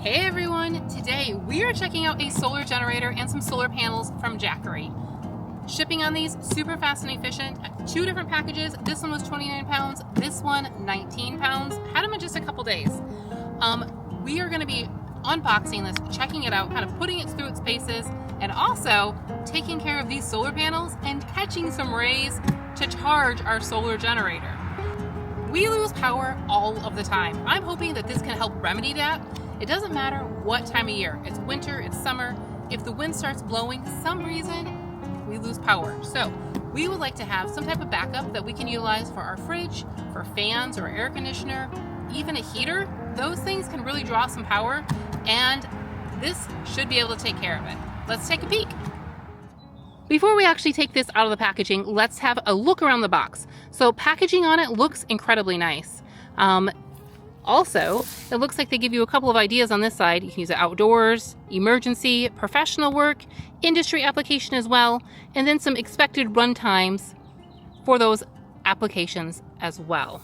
Hey everyone! Today we are checking out a solar generator and some solar panels from Jackery. Shipping on these, super fast and efficient. 2 different packages. This one was 29 pounds, this one 19 pounds. Had them in just a couple days. We are going to be unboxing this, checking it out, kind of putting it through its paces, and also taking care of these solar panels and catching some rays to charge our solar generator. We lose power all of the time. I'm hoping that this can help remedy that. It doesn't matter what time of year. It's winter, it's summer. If the wind starts blowing, some reason we lose power. So we would like to have some type of backup that we can utilize for our fridge, for fans or air conditioner, even a heater. Those things can really draw some power, and this should be able to take care of it. Let's take a peek. Before we actually take this out of the packaging, let's have a look around the box. So packaging on it looks incredibly nice. Also, it looks like they give you a couple of ideas on this side. You can use it outdoors, emergency, professional work, industry application as well, and then some expected run times for those applications as well.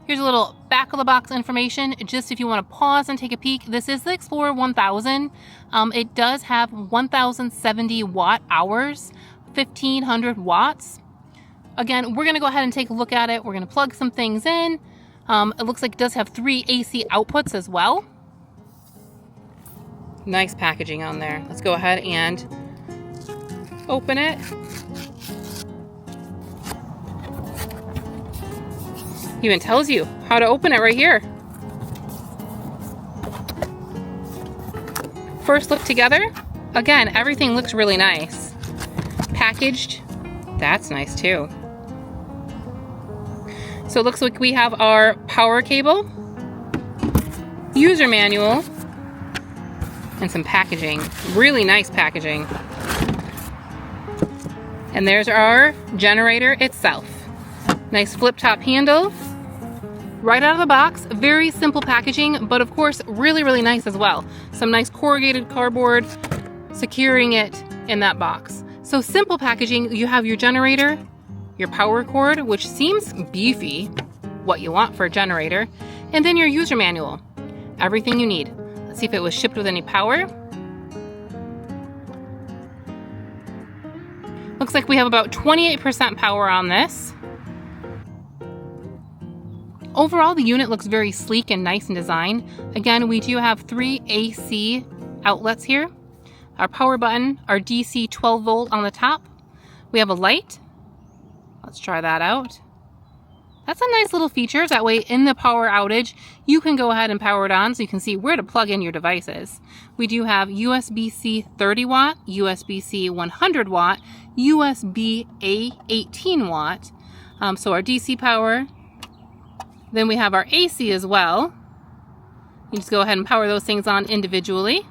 Here's a little back of the box information, just if you want to pause and take a peek. This is the Explorer 1000. It does have 1070 watt hours, 1500 watts. Again, we're going to go ahead and take a look at it. We're going to plug some things in. It looks like it does have 3 AC outputs as well. Nice packaging on there. Let's go ahead and open it. Even tells you how to open it right here. First look together. Again, everything looks really nice. Packaged, that's nice too. So it looks like we have our power cable, user manual, and some packaging. Really nice packaging. And there's our generator itself. Nice flip top handle. Right out of the box, very simple packaging, but of course really, really nice as well. Some nice corrugated cardboard securing it in that box. So simple packaging, you have your generator, your power cord, which seems beefy, what you want for a generator, and then your user manual. Everything you need. Let's see if it was shipped with any power. Looks like we have about 28% power on this. Overall, the unit looks very sleek and nice in design. Again, we do have 3 AC outlets here. Our power button, our DC 12 volt on the top. We have a light. Let's try that out. That's a nice little feature. That way in the power outage, you can go ahead and power it on so you can see where to plug in your devices. We do have USB-C 30 watt, USB-C 100 watt, USB-A 18 watt. So our DC power. Then we have our AC as well. You just go ahead and power those things on individually.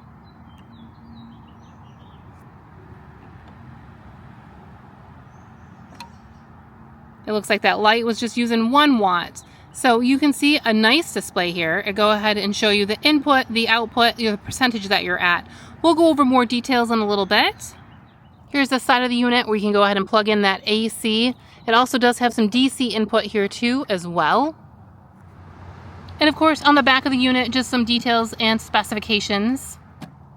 It looks like that light was just using 1 watt. So you can see a nice display here. It'll go ahead and show you the input, the output, the percentage that you're at. We'll go over more details in a little bit. Here's the side of the unit where you can go ahead and plug in that AC. It also does have some DC input here too as well. And of course, on the back of the unit, just some details and specifications.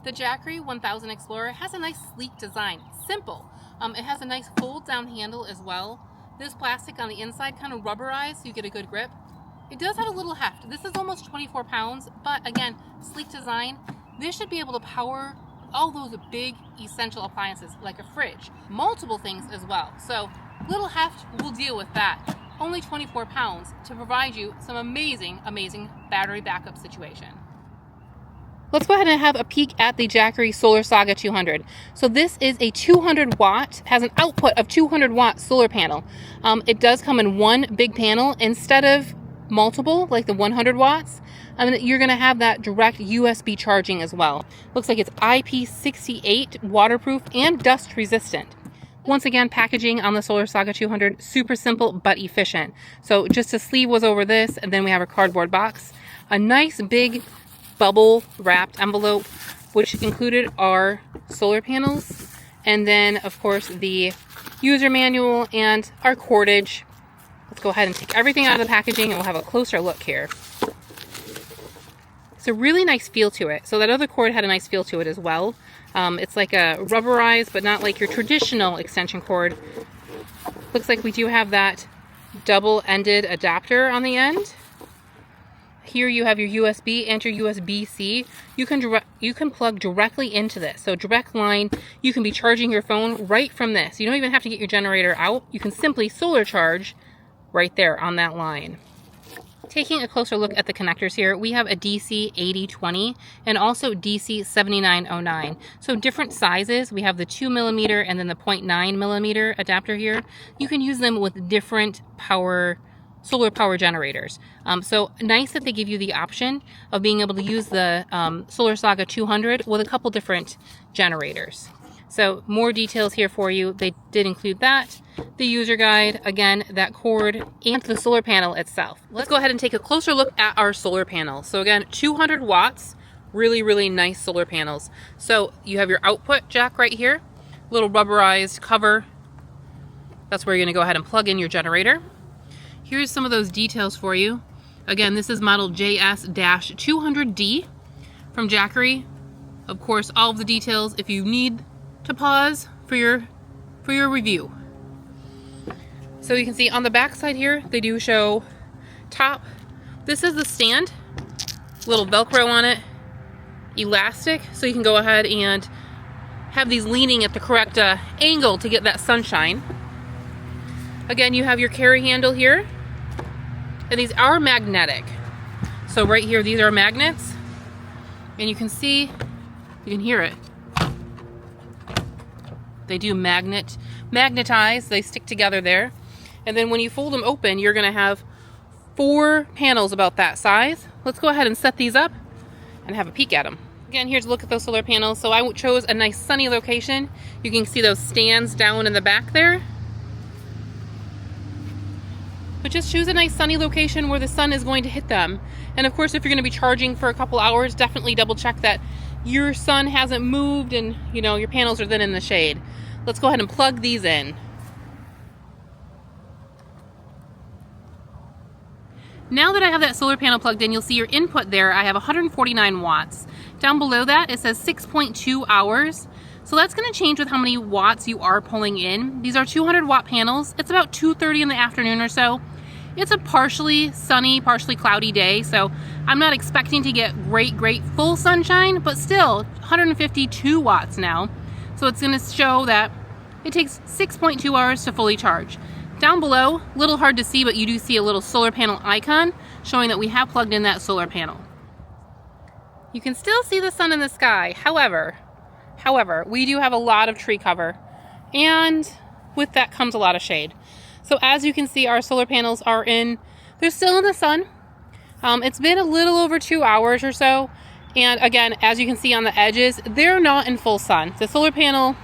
The Jackery 1000 Explorer has a nice sleek design. Simple. It has a nice fold down handle as well. This plastic on the inside kind of rubberized so you get a good grip. It does have a little heft. This is almost 24 pounds, but again, sleek design. This should be able to power all those big essential appliances like a fridge, multiple things as well. So little heft will deal with that. Only 24 pounds to provide you some amazing, amazing battery backup situation. Let's go ahead and have a peek at the Jackery Solar Saga 200. So this is a 200 watt, has an output of 200 watt solar panel. It does come in one big panel instead of multiple, like the 100 watts. You're gonna have that direct USB charging as well. Looks like it's IP68 waterproof and dust resistant. Once again, packaging on the Solar Saga 200, super simple but efficient. So just a sleeve was over this, and then we have a cardboard box. A nice big bubble wrapped envelope, which included our solar panels, and then of course the user manual and our cordage. Let's go ahead and take everything out of the packaging and we'll have a closer look here. It's a really nice feel to it. So that other cord had a nice feel to it as well. It's like a rubberized, but not like your traditional extension cord. Looks like we do have that double-ended adapter on the end. Here you have your USB and your USB-C. You can plug directly into this. So direct line, you can be charging your phone right from this. You don't even have to get your generator out. You can simply solar charge right there on that line. Taking a closer look at the connectors here, we have a DC 8020 and also DC 7909. So different sizes. We have the 2mm and then the 0.9mm adapter here. You can use them with different solar power generators. So nice that they give you the option of being able to use the Solar Saga 200 with a couple different generators. So more details here for you. They did include that, the user guide, again, that cord, and the solar panel itself. Let's go ahead and take a closer look at our solar panel. So again, 200 watts, really, really nice solar panels. So you have your output jack right here, little rubberized cover. That's where you're gonna go ahead and plug in your generator. Here's some of those details for you. Again, this is model JS-200D from Jackery. Of course, all of the details if you need to pause for your review. So you can see on the back side here, they do show top. This is the stand, little Velcro on it, elastic, so you can go ahead and have these leaning at the correct angle to get that sunshine. Again, you have your carry handle here, and these are magnetic. So right here, these are magnets, and you can see, you can hear it. They do magnetize, they stick together there. And then when you fold them open, you're gonna have 4 panels about that size. Let's go ahead and set these up and have a peek at them. Again, here's a look at those solar panels. So I chose a nice sunny location. You can see those stands down in the back there. But just choose a nice sunny location where the sun is going to hit them. And of course, if you're gonna be charging for a couple hours, definitely double check that your sun hasn't moved and your panels are then in the shade. Let's go ahead and plug these in. Now that I have that solar panel plugged in, you'll see your input there. I have 149 watts. Down below that, it says 6.2 hours. So that's gonna change with how many watts you are pulling in. These are 200 watt panels. It's about 2:30 in the afternoon or so. It's a partially sunny, partially cloudy day, so I'm not expecting to get great full sunshine, but still 152 watts now. So it's gonna show that it takes 6.2 hours to fully charge. Down below, a little hard to see, but you do see a little solar panel icon showing that we have plugged in that solar panel. You can still see the sun in the sky. However, we do have a lot of tree cover, and with that comes a lot of shade. So as you can see, our solar panels they're still in the sun. It's been a little over 2 hours or so. And again, as you can see on the edges, they're not in full sun. The solar panel,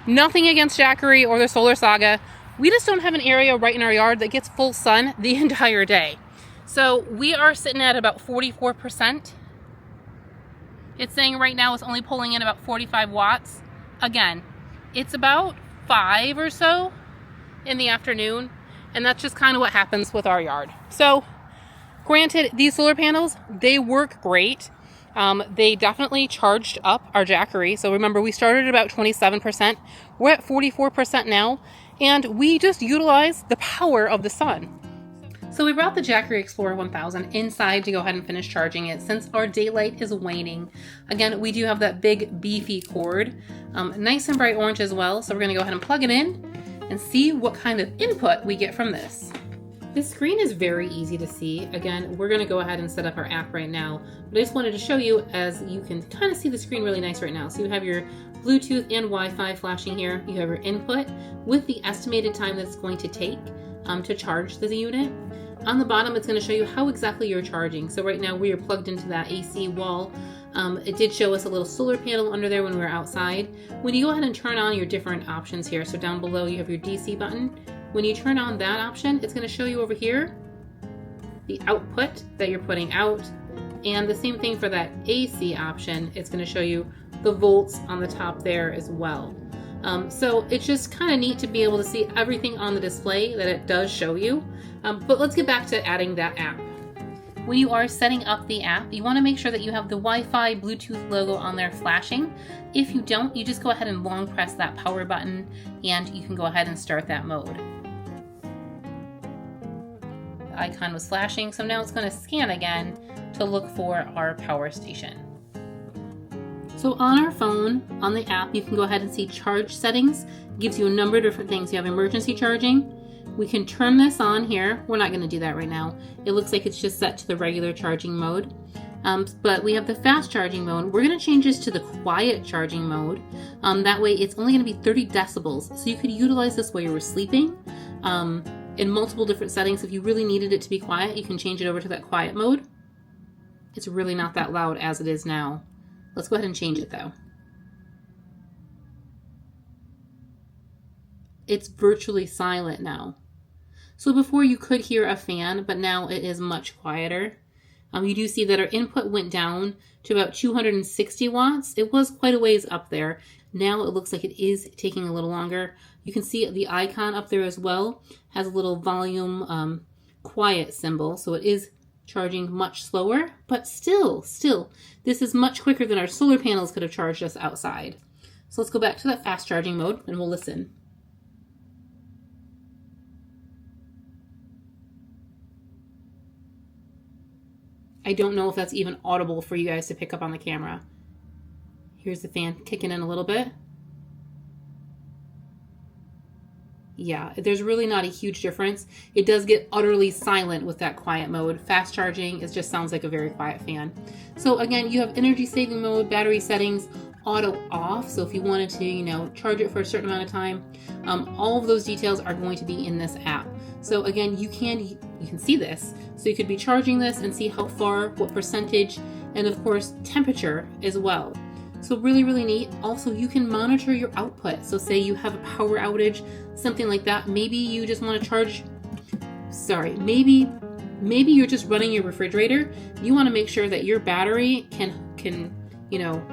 nothing against Jackery or the Solar Saga. We just don't have an area right in our yard that gets full sun the entire day. So we are sitting at about 44%. It's saying right now it's only pulling in about 45 watts. Again, it's about 5 or so in the afternoon, and that's just kind of what happens with our yard. So granted, these solar panels, they work great. They definitely charged up our Jackery. So remember, we started at about 27%. We're at 44% now, and we just utilize the power of the sun. So we brought the Jackery Explorer 1000 inside to go ahead and finish charging it since our daylight is waning. Again, we do have that big beefy cord, nice and bright orange as well. So we're gonna go ahead and plug it in and see what kind of input we get from this. This screen is very easy to see. Again, we're gonna go ahead and set up our app right now, but I just wanted to show you, as you can kind of see the screen really nice right now. So you have your Bluetooth and Wi-Fi flashing here. You have your input with the estimated time that it's going to take to charge the unit. On the bottom, it's gonna show you how exactly you're charging. So right now we are plugged into that AC wall. It did show us a little solar panel under there when we were outside. When you go ahead and turn on your different options here, so down below you have your DC button. When you turn on that option, it's going to show you over here the output that you're putting out, and the same thing for that AC option. It's going to show you the volts on the top there as well. So it's just kind of neat to be able to see everything on the display that it does show you. But let's get back to adding that app. When you are setting up the app, you want to make sure that you have the Wi-Fi Bluetooth logo on there flashing. If you don't, you just go ahead and long press that power button and you can go ahead and start that mode. The icon was flashing, so now it's going to scan again to look for our power station. So on our phone, on the app, you can go ahead and see charge settings. It gives you a number of different things. You have emergency charging. We can turn this on here. We're not going to do that right now. It looks like it's just set to the regular charging mode. But we have the fast charging mode. We're going to change this to the quiet charging mode. That way it's only going to be 30 decibels. So you could utilize this while you were sleeping. In multiple different settings. If you really needed it to be quiet, you can change it over to that quiet mode. It's really not that loud as it is now. Let's go ahead and change it though. It's virtually silent now. So before you could hear a fan, but now it is much quieter. You do see that our input went down to about 260 watts. It was quite a ways up there. Now it looks like it is taking a little longer. You can see the icon up there as well has a little volume quiet symbol. So it is charging much slower, but still, this is much quicker than our solar panels could have charged us outside. So let's go back to that fast charging mode and we'll listen. I don't know if that's even audible for you guys to pick up on the camera. Here's the fan kicking in a little bit. Yeah, there's really not a huge difference. It does get utterly silent with that quiet mode. Fast charging, it just sounds like a very quiet fan. So again, you have energy saving mode, battery settings, auto off. So if you wanted to, charge it for a certain amount of time, all of those details are going to be in this app. So again, you can see this. So you could be charging this and see how far, what percentage, and of course, temperature as well. So really, really neat. Also, you can monitor your output. So say you have a power outage, something like that. Maybe you just want to charge, maybe you're just running your refrigerator. You want to make sure that your battery can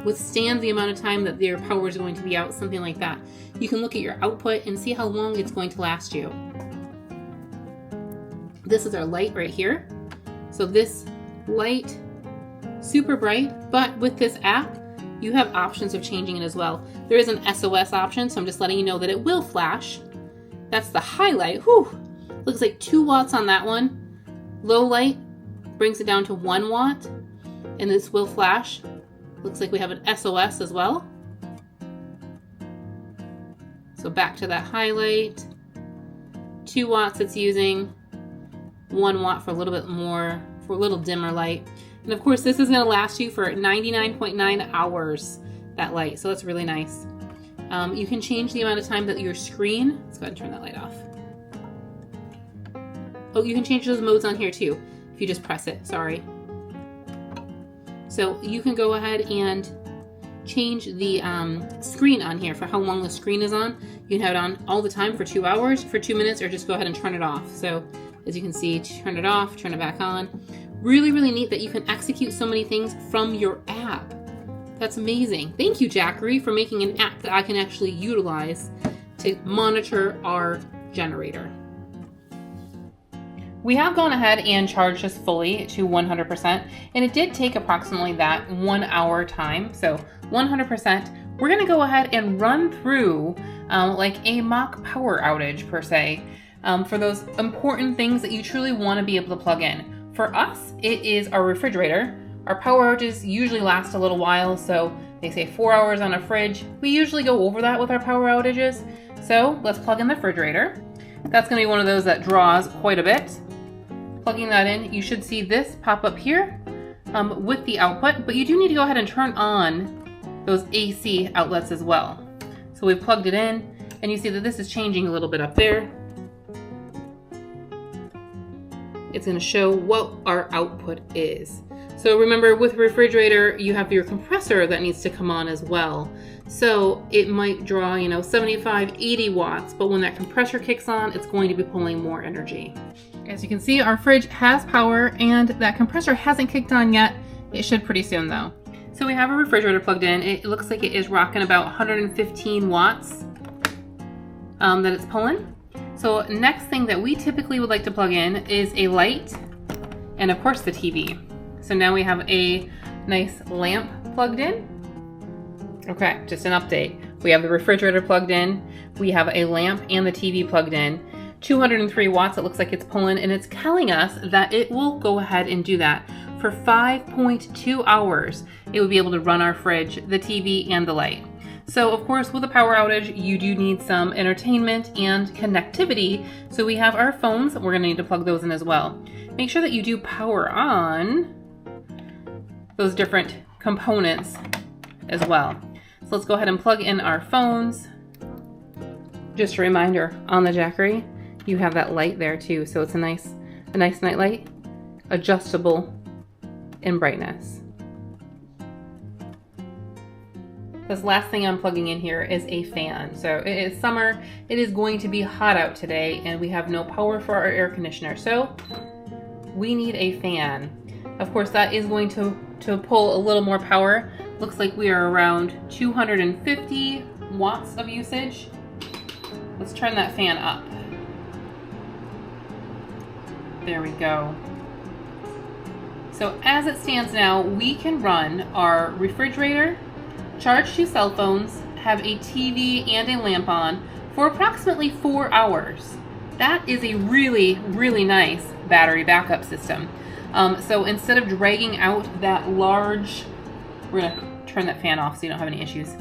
withstand the amount of time that their power is going to be out, something like that. You can look at your output and see how long it's going to last you. This is our light right here. So this light, super bright, but with this app, you have options of changing it as well. There is an SOS option, so I'm just letting you know that it will flash. That's the highlight. Whew. Looks like 2 watts on that one. Low light brings it down to 1 watt, and this will flash. Looks like we have an SOS as well. So back to that highlight. 2 watts it's using. 1 watt for a little bit more, for a little dimmer light. And of course, this is going to last you for 99.9 hours, that light. So that's really nice. You can change the amount of time that your screen, let's go ahead and turn that light off. Oh, you can change those modes on here too, if you just press it, sorry. So you can go ahead and change the screen on here for how long the screen is on. You can have it on all the time for 2 hours, for 2 minutes, or just go ahead and turn it off. So as you can see, turn it off, turn it back on. Really, really neat that you can execute so many things from your app. That's amazing. Thank you, Jackery, for making an app that I can actually utilize to monitor our generator. We have gone ahead and charged this fully to 100%, and it did take approximately that 1 hour time. So 100%, we're gonna go ahead and run through like a mock power outage per se, for those important things that you truly wanna be able to plug in. For us, it is our refrigerator. Our power outages usually last a little while, so they say 4 hours on a fridge. We usually go over that with our power outages. So let's plug in the refrigerator. That's gonna be one of those that draws quite a bit. Plugging that in, you should see this pop up here with the output, but you do need to go ahead and turn on those AC outlets as well. So we've plugged it in, and you see that this is changing a little bit up there. It's going to show what our output is. So remember, with refrigerator, you have your compressor that needs to come on as well. So it might draw, 75, 80 watts, but when that compressor kicks on, it's going to be pulling more energy. As you can see, our fridge has power and that compressor hasn't kicked on yet. It should pretty soon though. So we have a refrigerator plugged in. It looks like it is rocking about 115 watts that it's pulling. So next thing that we typically would like to plug in is a light and of course the TV. So now we have a nice lamp plugged in. Okay, just an update. We have the refrigerator plugged in, we have a lamp and the TV plugged in. 203 watts, it looks like it's pulling, and it's telling us that it will go ahead and do that. For 5.2 hours, it would be able to run our fridge, the TV, and the light. So of course, with a power outage, you do need some entertainment and connectivity. So we have our phones, we're gonna need to plug those in as well. Make sure that you do power on those different components as well. So let's go ahead and plug in our phones. Just a reminder, on the Jackery, you have that light there too. So it's a nice night light, adjustable in brightness. This last thing I'm plugging in here is a fan. So it is summer, it is going to be hot out today, and we have no power for our air conditioner. So we need a fan. Of course, that is going to pull a little more power. Looks like we are around 250 watts of usage. Let's turn that fan up. There we go. So as it stands now, we can run our refrigerator, charge 2 cell phones, have a TV and a lamp on for approximately 4 hours. That is a really, really nice battery backup system. So instead of dragging out that large, we're gonna turn that fan off so you don't have any issues.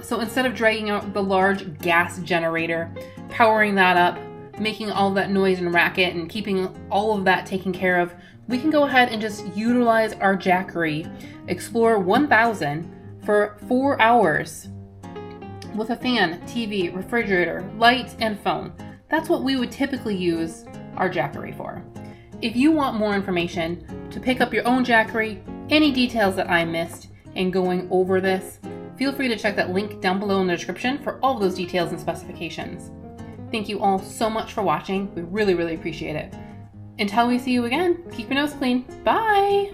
So instead of dragging out the large gas generator, powering that up, making all that noise and racket and keeping all of that taken care of, we can go ahead and just utilize our Jackery Explorer 1000 for 4 hours with a fan, TV, refrigerator, light, and phone. That's what we would typically use our Jackery for. If you want more information to pick up your own Jackery, any details that I missed in going over this, feel free to check that link down below in the description for all of those details and specifications. Thank you all so much for watching. We really, really appreciate it. Until we see you again, keep your nose clean. Bye!